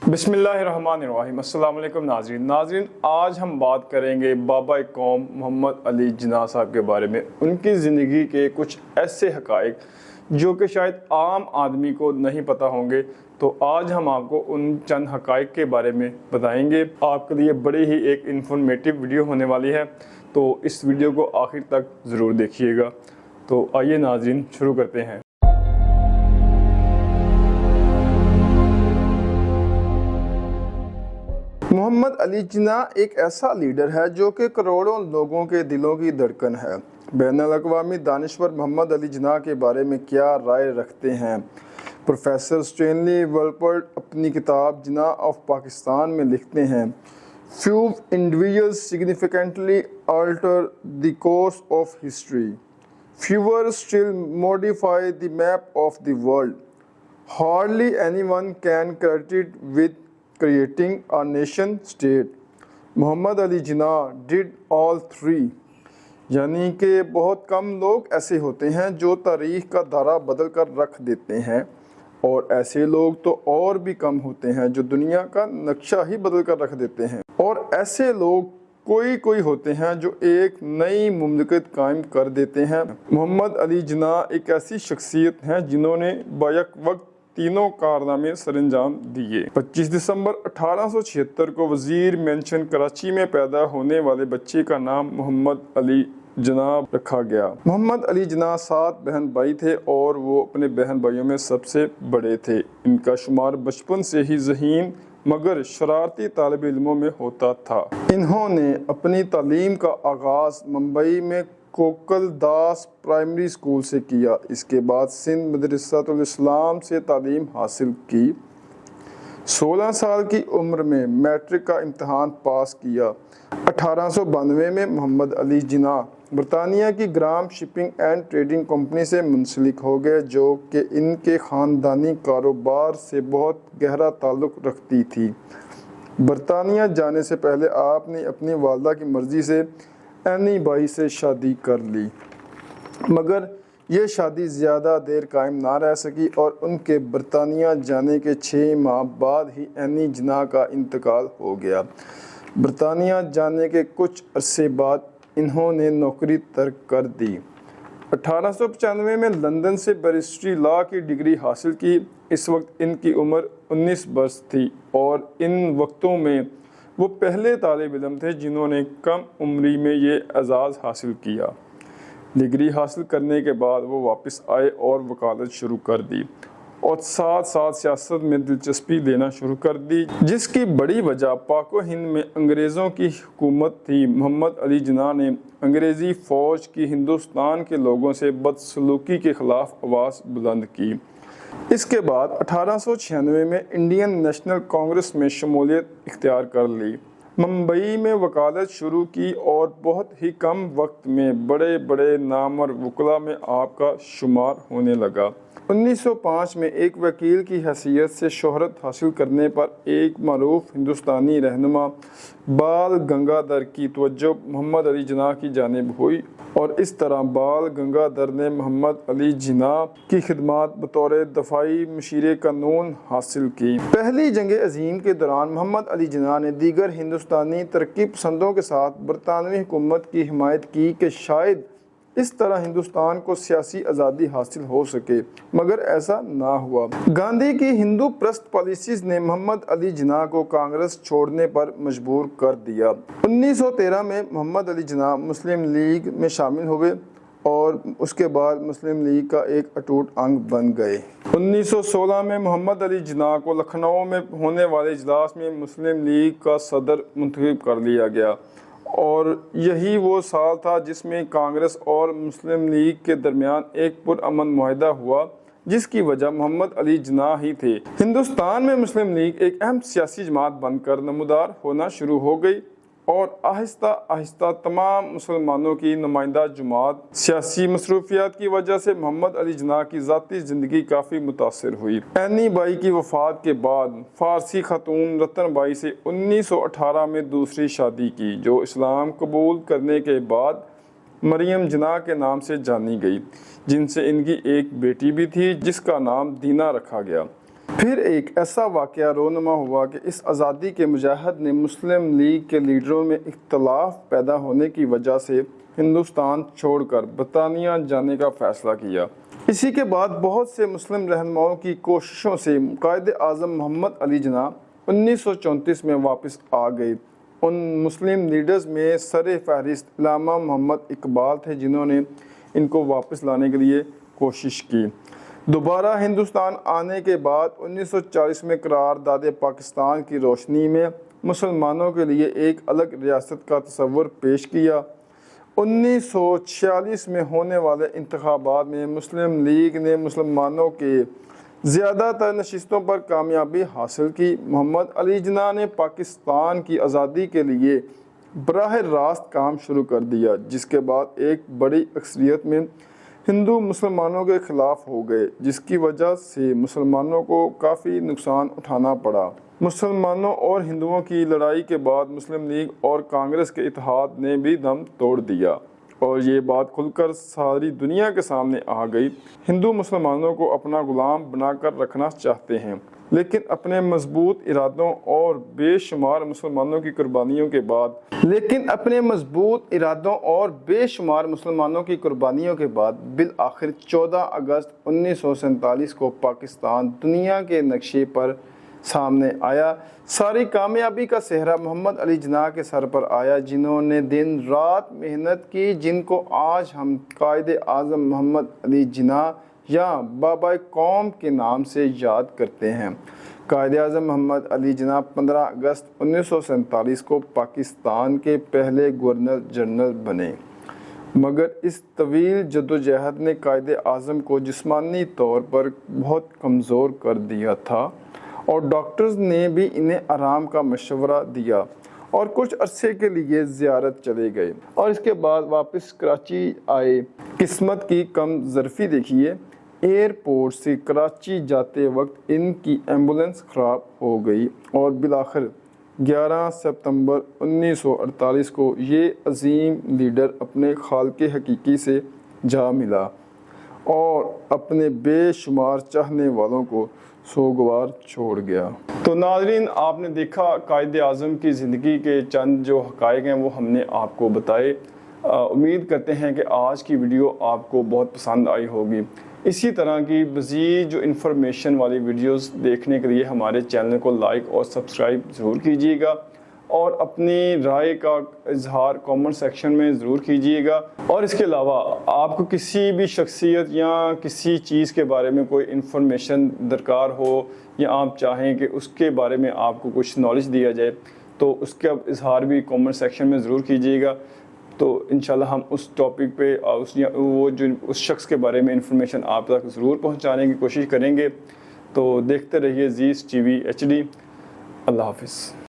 बिस्मिल्लाहिर्रहमानिर्रहीम। अस्सलाम वालेकुम नाज़रीन, आज हम बात करेंगे बाबा कौम मोहम्मद अली जिन्ना साहब के बारे में। उनकी ज़िंदगी के कुछ ऐसे हक़ाइक़ जो कि शायद आम आदमी को नहीं पता होंगे, तो आज हम आपको उन चंद हक़ाइक़ के बारे में बताएंगे। आपके लिए बड़ी ही एक इन्फॉर्मेटिव वीडियो होने वाली है, तो इस वीडियो को आखिर तक ज़रूर देखिएगा। तो आइए नाज़रीन, शुरू करते हैं। मोहम्मद अली जिन्ना एक ऐसा लीडर है जो कि करोड़ों लोगों के दिलों की धड़कन है। बैनुल-अक़वामी दानिश्वर मोहम्मद अली जिन्ना के बारे में क्या राय रखते हैं? प्रोफेसर स्टैनली वॉलपर्ट अपनी किताब जिन्ना ऑफ पाकिस्तान में लिखते हैं, few individuals significantly alter the course of history, fewer still modify the map of the world, hardly anyone can credit with creating a nation state. Mohammad Ali Jinnah did all three. यानी कि बहुत कम लोग ऐसे होते हैं जो तारीख का धारा बदल कर रख देते हैं, और ऐसे लोग तो और भी कम होते हैं जो दुनिया का नक्शा ही बदल कर रख देते हैं, और ऐसे लोग कोई होते हैं जो एक नई मुमलिकत कायम कर देते हैं। मोहम्मद अली जिन्ना एक ऐसी शख्सियत हैं जिन्होंने बैक वक्त तीनों कारनामे सरंजाम दिए। 25 दिसंबर 1876 को वजीर मेंशन कराची में पैदा होने वाले बच्चे का नाम मोहम्मद अली जिन्ना रखा गया। मोहम्मद अली जिन्ना 7 बहन भाई थे और वो अपने बहन भाइयों में सबसे बड़े थे। इनका शुमार बचपन से ही ज़हीन मगर शरारती तालिब इल्मों में होता था। इन्होंने अपनी तालीम का आगाज़ मुंबई में कोकल दास प्राइमरी स्कूल से किया। इसके बाद सिंध मदरसातुल इस्लाम से तालीम हासिल की। 16 साल की उम्र में मैट्रिक का इम्तहान पास किया। 1892 में मोहम्मद अली जिन्ना बरतानिया की ग्राम शिपिंग एंड ट्रेडिंग कंपनी से मुंसलिक हो गए, जो कि इनके ख़ानदानी कारोबार से बहुत गहरा ताल्लुक़ रखती थी। बरतानिया जाने से पहले आपने अपनी वालदा की मर्ज़ी से एनी बाई से शादी कर ली, मगर ये शादी ज़्यादा देर कायम ना रह सकी और उनके बरतानिया जाने के 6 माह बाद ही एनी जिन्ना का इंतकाल हो गया। बरतानिया जाने के कुछ अरसे बाद इन्होंने नौकरी तर्क कर दी। 1895 में लंदन से बैरिस्ट्री लॉ की डिग्री हासिल की। इस वक्त इनकी उम्र 19 वर्ष थी, और इन वक्तों में वो पहले तालिब इल्म थे जिन्होंने कम उम्री में ये एजाज़ हासिल किया। डिग्री हासिल करने के बाद वो वापस आए और वकालत शुरू कर दी, और साथ साथ सियासत में दिलचस्पी लेना शुरू कर दी, जिसकी बड़ी वजह पाको हिंद में अंग्रेज़ों की हुकूमत थी। मोहम्मद अली जिन्ना ने अंग्रेज़ी फ़ौज की हिंदुस्तान के लोगों से बदसलूकी के ख़िलाफ़ आवाज़ बुलंद की। इसके बाद 1896 में इंडियन नेशनल कांग्रेस में शमूलियत इख्तियार कर ली। मुंबई में वकालत शुरू की और बहुत ही कम वक्त में बड़े बड़े नामवर वकला में आपका शुमार होने लगा। 1905 में एक वकील की हैसियत से शोहरत हासिल करने पर एक मारूफ हिंदुस्तानी रहनुमा बाल गंगाधर की तवज्जो मोहम्मद अली जिन्ना की जानिब हुई, और इस तरह बाल गंगाधर ने मोहम्मद अली जिन्ना की खिदमत बतौर दफाई मशीरे कानून हासिल की। पहली जंग अजीम के दौरान मोहम्मद अली जिन्ना ने दीगर हिंदुस्तानी तरक्की पसंदों के साथ बरतानवी हुकूमत की हिमायत की कि शायद इस तरह हिंदुस्तान को सियासी आज़ादी हासिल हो सके, मगर ऐसा ना हुआ। गांधी की हिंदू प्रस्त पॉलिसीज ने मोहम्मद अली जिन्ना को कांग्रेस छोड़ने पर मजबूर कर दिया। 1913 में मोहम्मद अली जिन्ना मुस्लिम लीग में शामिल हुए और उसके बाद मुस्लिम लीग का एक अटूट अंग बन गए। 1916 में मोहम्मद अली जिन्ना को लखनऊ में होने वाले इजलास में मुस्लिम लीग का सदर मुंतखब कर लिया गया, और यही वो साल था जिसमें कांग्रेस और मुस्लिम लीग के दरमियान एक पुरअमन मुआहदा हुआ, जिसकी वजह मोहम्मद अली जिन्ना ही थे। हिंदुस्तान में मुस्लिम लीग एक अहम सियासी जमात बनकर नमूदार होना शुरू हो गई, और आहिस्ता आहिस्ता तमाम मुसलमानों की नुमाइंदा जमात सियासी मसरूफियात की वजह से मोहम्मद अली जिन्ना की ज़ाती ज़िंदगी काफ़ी मुतासर हुई। एनी बाई की वफ़ात के बाद फ़ारसी खातून रतन बाई से 1918 में दूसरी शादी की, जो इस्लाम कबूल करने के बाद मरियम जिन्ना के नाम से जानी गई, जिनसे इनकी एक बेटी भी थी जिसका नाम दीना रखा गया। پھر ایک ایسا واقعہ رونما ہوا کہ اس آزادی کے مجاہد نے مسلم لیگ کے لیڈروں میں اختلاف پیدا ہونے کی وجہ سے ہندوستان چھوڑ کر برطانیہ جانے کا فیصلہ کیا۔ اسی کے بعد بہت سے مسلم رہنماؤں کی کوششوں سے قائد اعظم محمد علی جناح 1934 میں واپس آ گئے۔ ان مسلم لیڈرز میں سر فہرست علامہ محمد اقبال تھے جنہوں نے ان کو واپس لانے کے لیے کوشش کی۔ دوبارہ ہندوستان آنے کے بعد 1940 میں قرارداد پاکستان کی روشنی میں مسلمانوں کے لیے ایک الگ ریاست کا تصور پیش کیا۔ 1946 میں ہونے والے انتخابات میں مسلم لیگ نے مسلمانوں کے زیادہ تر نشستوں پر کامیابی حاصل کی۔ محمد علی جناح نے پاکستان کی آزادی کے لیے براہ راست کام شروع کر دیا، جس کے بعد ایک بڑی اکثریت میں ہندو مسلمانوں کے خلاف ہو گئے، جس کی وجہ سے مسلمانوں کو کافی نقصان اٹھانا پڑا۔ مسلمانوں اور ہندوؤں کی لڑائی کے بعد مسلم لیگ اور کانگریس کے اتحاد نے بھی دم توڑ دیا اور یہ بات کھل کر ساری دنیا کے سامنے آ گئی۔ ہندو مسلمانوں کو اپنا غلام بنا کر رکھنا چاہتے ہیں، لیکن اپنے مضبوط ارادوں اور بے شمار مسلمانوں کی قربانیوں کے بعد بالآخر 14 اگست 1947 کو پاکستان دنیا کے نقشے پر سامنے آیا۔ ساری کامیابی کا سہرا محمد علی جناح کے سر پر آیا، جنہوں نے دن رات محنت کی، جن کو آج ہم قائد اعظم محمد علی جناح یا بابا قوم کے نام سے یاد کرتے ہیں۔ قائد اعظم محمد علی جناح 15 اگست 1947 کو پاکستان کے پہلے گورنر جنرل بنے، مگر اس طویل جدوجہد نے قائد اعظم کو جسمانی طور پر بہت کمزور کر دیا تھا اور ڈاکٹرز نے بھی انہیں آرام کا مشورہ دیا اور کچھ عرصے کے لیے زیارت چلے گئے اور اس کے بعد واپس کراچی آئے۔ قسمت کی کم ظرفی دیکھیے، ایئرپورٹ سے کراچی جاتے وقت ان کی ایمبولنس خراب ہو گئی اور بالآخر 11 ستمبر 1948 کو یہ عظیم لیڈر اپنے خالق حقیقی سے جا ملا اور اپنے بے شمار چاہنے والوں کو سوگوار چھوڑ گیا۔ تو ناظرین، آپ نے دیکھا قائد اعظم کی زندگی کے چند جو حقائق ہیں وہ ہم نے آپ کو بتائے۔ امید کرتے ہیں کہ آج کی ویڈیو آپ کو بہت پسند آئی ہوگی۔ اسی طرح کی مزید جو انفارمیشن والی ویڈیوز دیکھنے کے لیے ہمارے چینل کو لائک اور سبسکرائب ضرور کیجیے گا اور اپنی رائے کا اظہار کامنٹ سیکشن میں ضرور کیجیے گا۔ اور اس کے علاوہ آپ کو کسی بھی شخصیت یا کسی چیز کے بارے میں کوئی انفارمیشن درکار ہو یا آپ چاہیں کہ اس کے بارے میں آپ کو کچھ نالج دیا جائے تو اس کا اظہار بھی کامنٹ سیکشن میں ضرور کیجیے گا۔ تو انشاءاللہ ہم اس ٹاپک پہ اس شخص کے بارے میں انفارمیشن آپ تک ضرور پہنچانے کی کوشش کریں گے۔ تو دیکھتے رہیے زیس ٹی وی HD۔ اللہ حافظ۔